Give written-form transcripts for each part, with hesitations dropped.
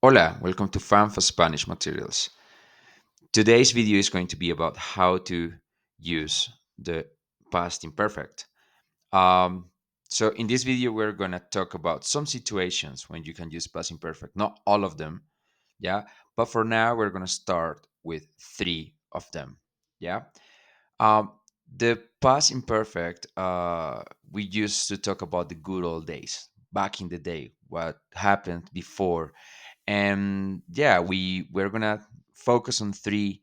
Hola, welcome to Fan for Spanish Materials. Today's video is going to be about how to use the past imperfect. Um, so in this video, we're going to talk about some situations when you can use past imperfect. Not all of them, yeah. But for now, we're going to start with three of them, yeah. Um, the past imperfect, we used to talk about the good old days, back in the day, what happened before, and yeah, we're gonna focus on three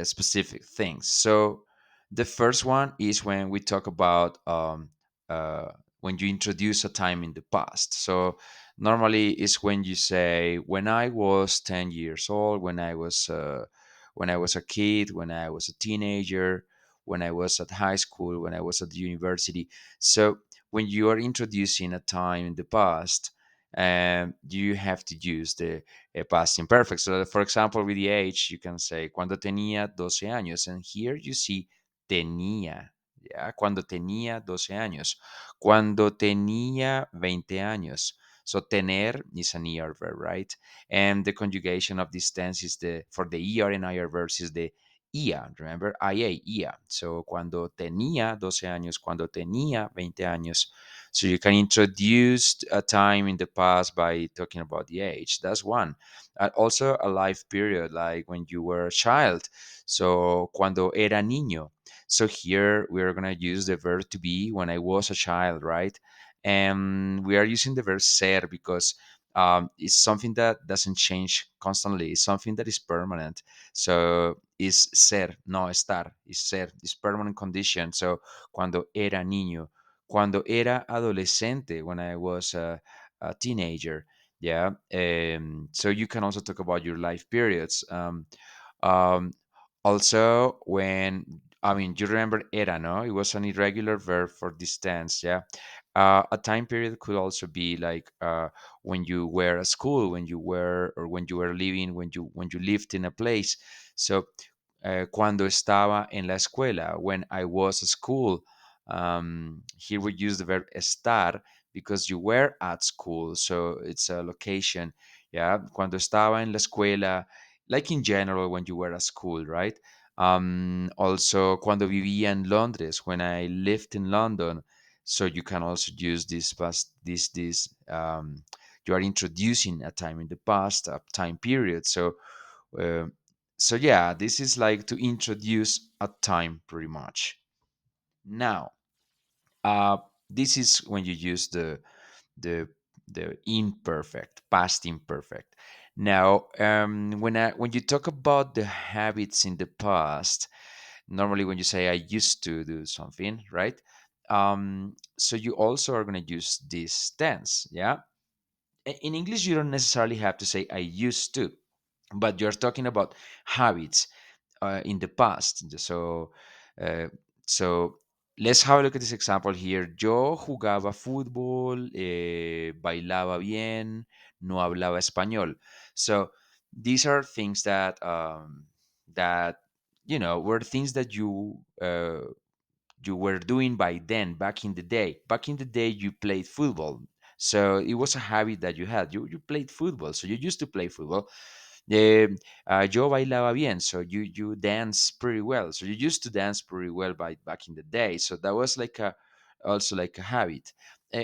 specific things. So the first one is when we talk about when you introduce a time in the past. So normally it's when you say, when I was 10 years old, when I was a kid, when I was a teenager, when I was at high school, when I was at the university. So when you are introducing a time in the past, you have to use the past imperfect. So, for example, with the age, you can say cuando tenía 12 años, and here you see tenía. Yeah, cuando tenía 12 años, cuando tenía 20 años. So tener is an ER verb, right? And the conjugation of this tense is the for the ER and IR verbs is the IA. Remember, IA, IA. So cuando tenía 12 años, cuando tenía 20 años. So you can introduce a time in the past by talking about the age. That's one. Also a life period, like when you were a child. So cuando era niño. So here we're gonna use the verb to be when I was a child, right? And we are using the verb ser because it's something that doesn't change constantly. It's something that is permanent. So it's ser, no estar. It's ser. It's permanent condition. So cuando era niño, cuando era adolescente, when I was a teenager. Yeah. So you can also talk about your life periods. Um, Also, when I mean, you remember era, no? It was an irregular verb for this tense. Yeah. A time period could also be like when you were at school, when you were, or when you were living, when you lived in a place. So cuando estaba en la escuela, when I was at school. Here we use the verb estar because you were at school, so it's a location. Yeah, cuando estaba en la escuela, like in general when you were at school, right? Also, cuando vivía en Londres, when I lived in London. So you can also use this past this. You are introducing a time in the past, a time period. Uh, so yeah, this is like to introduce a time pretty much. Now, uh, this is when you use the the imperfect, past imperfect. Now, when you talk about the habits in the past, normally when you say I used to do something, right? So you also are going to use this tense, yeah. In English, you don't necessarily have to say I used to, but you're talking about habits in the past. Uh, so let's have a look at this example here. Yo jugaba fútbol, bailaba bien, no hablaba español. So these are things that were things that you were doing by then, back in the day. Back in the day, you played football. So it was a habit that you had. You played football. So you used to play football. Yo bailaba bien. So you dance pretty well. So you used to dance pretty well by back in the day. So that was like a also like a habit.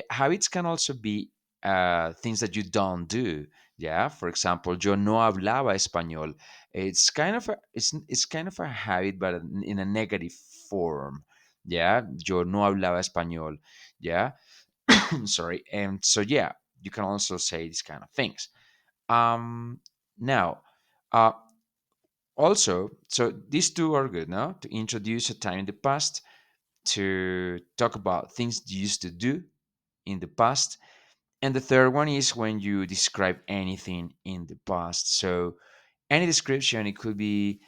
Habits can also be things that you don't do. Yeah. For example, yo no hablaba español. It's kind of a habit, but in a negative form. Yeah, yo no hablaba español. Yeah, sorry. And so yeah, you can also say these kind of things. Um, Now, uh, also, so these two are good, no? To introduce a time in the past, to talk about things you used to do in the past, and the third one is when you describe anything in the past. So any description, it could be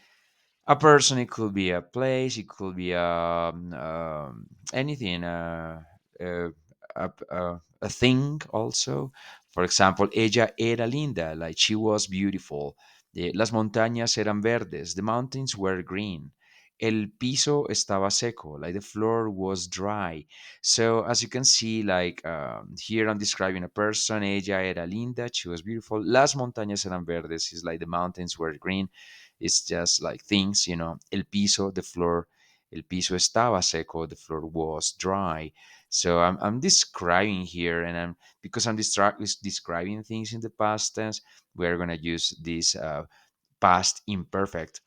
a person, it could be a place, it could be anything, uh, a thing also. For example, ella era linda, like she was beautiful. Las montañas eran verdes, the mountains were green. El piso estaba seco, like the floor was dry. So as you can see, like here I'm describing a person. Ella era linda. She was beautiful. Las montañas eran verdes. It's like the mountains were green. It's just like things, you know. El piso, the floor. El piso estaba seco. The floor was dry. So I'm describing here, and I'm because I'm describing things in the past tense. We're gonna use this past imperfect.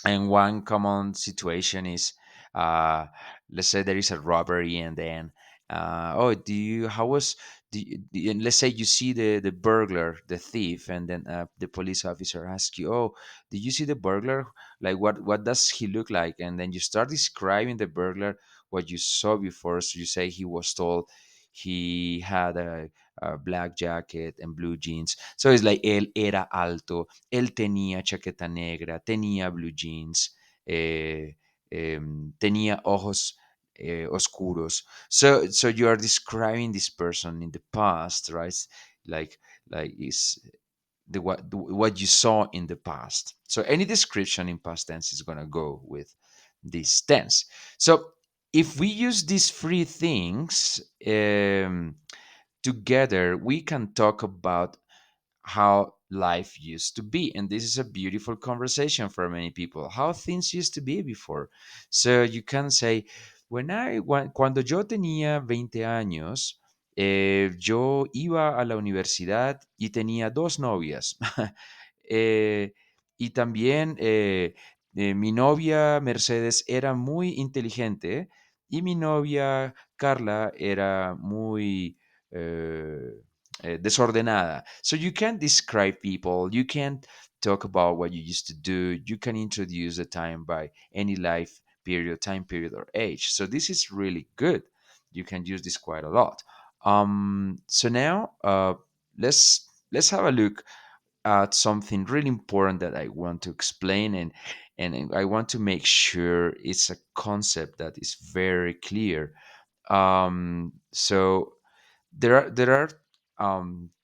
And one common situation is, uh, let's say there is a robbery, and then, oh, do you, how was, and let's say you see the burglar, the thief, and then the police officer asks you, oh, did you see the burglar? Like, what does he look like? And then you start describing the burglar, what you saw before. So you say he was tall, he had a black jacket and blue jeans. So it's like él era alto, él tenía chaqueta negra, tenía blue jeans, tenía ojos oscuros. So you are describing this person in the past, right? Like like is what you saw in the past. So any description in past tense is gonna go with this tense. So if we use these three things together, we can talk about how life used to be. And this is a beautiful conversation for many people, how things used to be before. So you can say, cuando yo tenía 20 años, yo iba a la universidad y tenía dos novias. Y también mi novia Mercedes era muy inteligente y mi novia Carla era muy desordenada. So you can describe people, you can talk about what you used to do, you can introduce the time by any life period, time period, or age. So this is really good. You can use this quite a lot. So now let's have a look at something really important that I want to explain, and I want to make sure it's a concept that is very clear. So there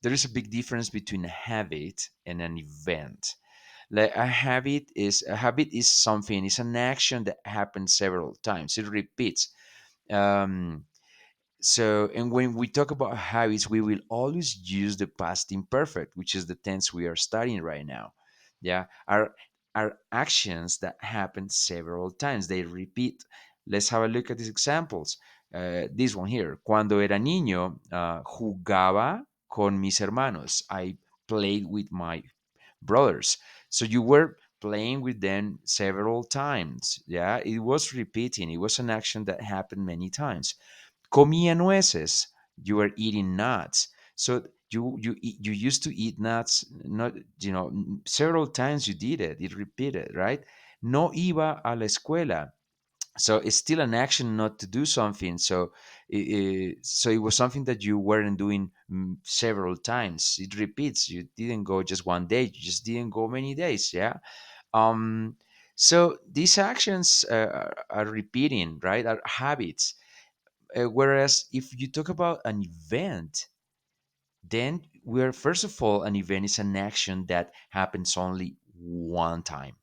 is a big difference between a habit and an event. Like a habit is something, it's an action that happens several times, it repeats. um, so, and when we talk about habits, we will always use the past imperfect, which is the tense we are studying right now. Yeah, are actions that happen several times. They repeat. Let's have a look at these examples. This one here. Cuando era niño, jugaba con mis hermanos. I played with my brothers. So you were playing with them several times. Yeah, it was repeating. It was an action that happened many times. Comía nueces. You were eating nuts. So you used to eat nuts. Not several times you did it. It repeated, right? No iba a la escuela. So it's still an action not to do something. So it was something that you weren't doing several times. It repeats. You didn't go just one day. You just didn't go many days. Yeah. Um. So these actions are repeating, right? Are habits. Whereas if you talk about an event, then we're first of all, an event is an action that happens only one time.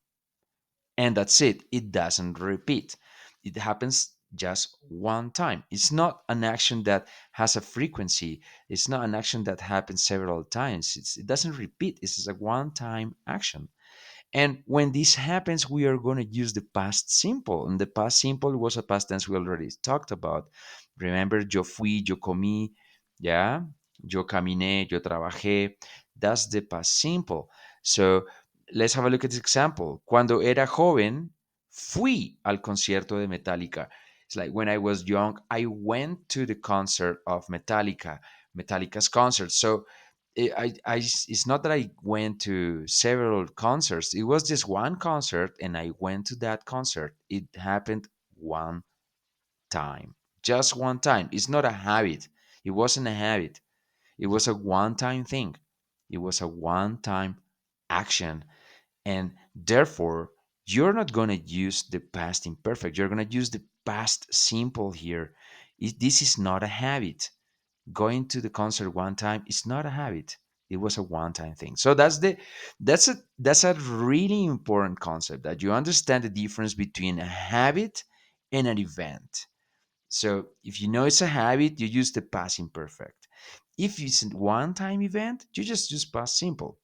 And that's it. It doesn't repeat. It happens just one time. It's not an action that has a frequency. It's not an action that happens several times. It doesn't repeat. It's just a one time action. And when this happens, we are going to use the past simple. And the past simple was a past tense we already talked about. Remember, yo fui, yo comí, yeah? Yo caminé, yo trabajé. That's the past simple. So let's have a look at this example. Cuando era joven, fui al concierto de Metallica. It's like when I was young, I went to the concert of Metallica, Metallica's concert. So it's not that I went to several concerts. It was just one concert, and I went to that concert. It happened one time, just one time. It's not a habit. It wasn't a habit. It was a one-time thing. It was a one-time action, and therefore you're not gonna use the past imperfect. You're gonna use the past simple here. This is not a habit. Going to the concert one time is not a habit. It was a one-time thing. So that's a really important concept, that you understand the difference between a habit and an event. So if you know it's a habit, you use the past imperfect. If it's a one-time event, you just use past simple.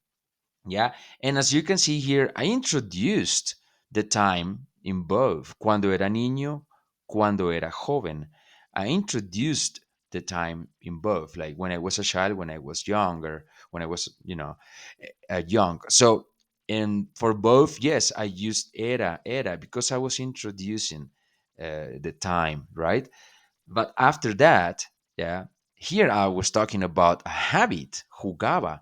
Yeah. And as you can see here, I introduced the time in both. Cuando era niño, cuando era joven. I introduced the time in both, like when I was a child, when I was younger, when I was, young. So, and for both, yes, I used era, because I was introducing the time, right? But after that, yeah, here I was talking about a habit, jugaba,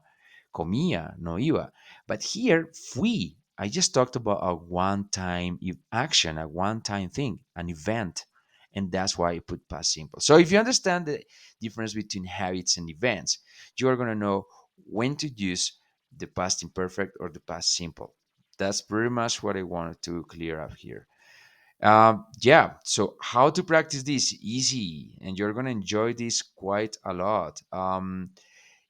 comía, no iba. But here, fui, I just talked about a one time action, a one time thing, an event. And that's why I put past simple. So if you understand the difference between habits and events, you are going to know when to use the past imperfect or the past simple. That's pretty much what I wanted to clear up here. Yeah, so how to practice this? Easy, and you're going to enjoy this quite a lot.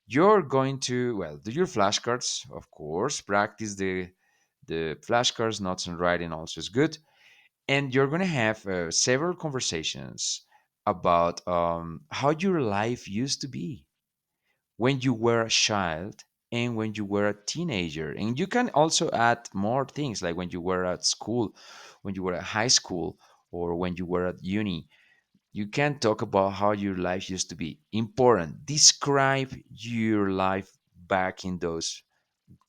You're going to, well, do your flashcards, of course, practice the flashcards, notes and writing also is good. And you're going to have several conversations about how your life used to be when you were a child and when you were a teenager. And you can also add more things, like when you were at school, when you were at high school, or when you were at uni. You can talk about how your life used to be. Important. Describe your life back in those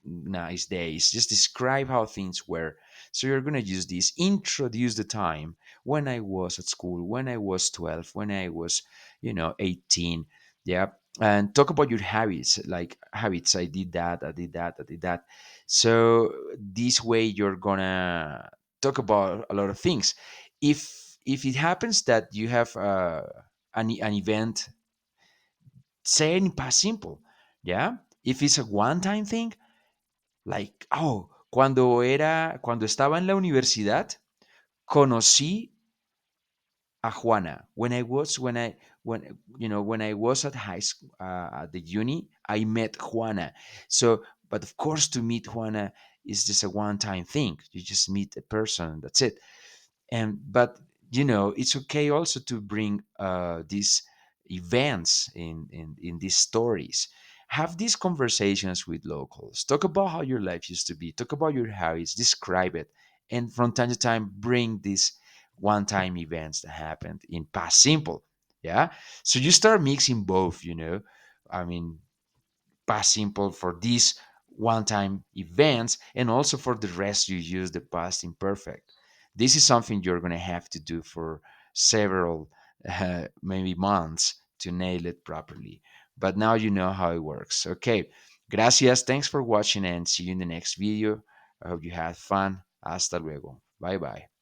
nice days. Just describe how things were. So you're going to use this. Introduce the time when I was at school, when I was 12, when I was, 18. Yeah. And talk about your habits, like habits. I did that, I did that, I did that. So this way you're going to talk about a lot of things. If it happens that you have an event, say it in past simple. Yeah. If it's a one time thing, like, oh, cuando estaba en la universidad, conocí a Juana. When I was at high school, at the uni, I met Juana. So, but of course, to meet Juana is just a one-time thing. You just meet a person. That's it. And but it's okay also to bring these events in these stories. Have these conversations with locals. Talk about how your life used to be. Talk about your habits. Describe it, and from time to time bring these one-time events that happened in past simple. Yeah. So you start mixing both. I mean, past simple for these one-time events, and also for the rest you use the past imperfect. This is something you're going to have to do for several maybe months to nail it properly, but now you know how it works. Okay, gracias, thanks for watching, and see you in the next video. I hope you had fun. Hasta luego. Bye bye.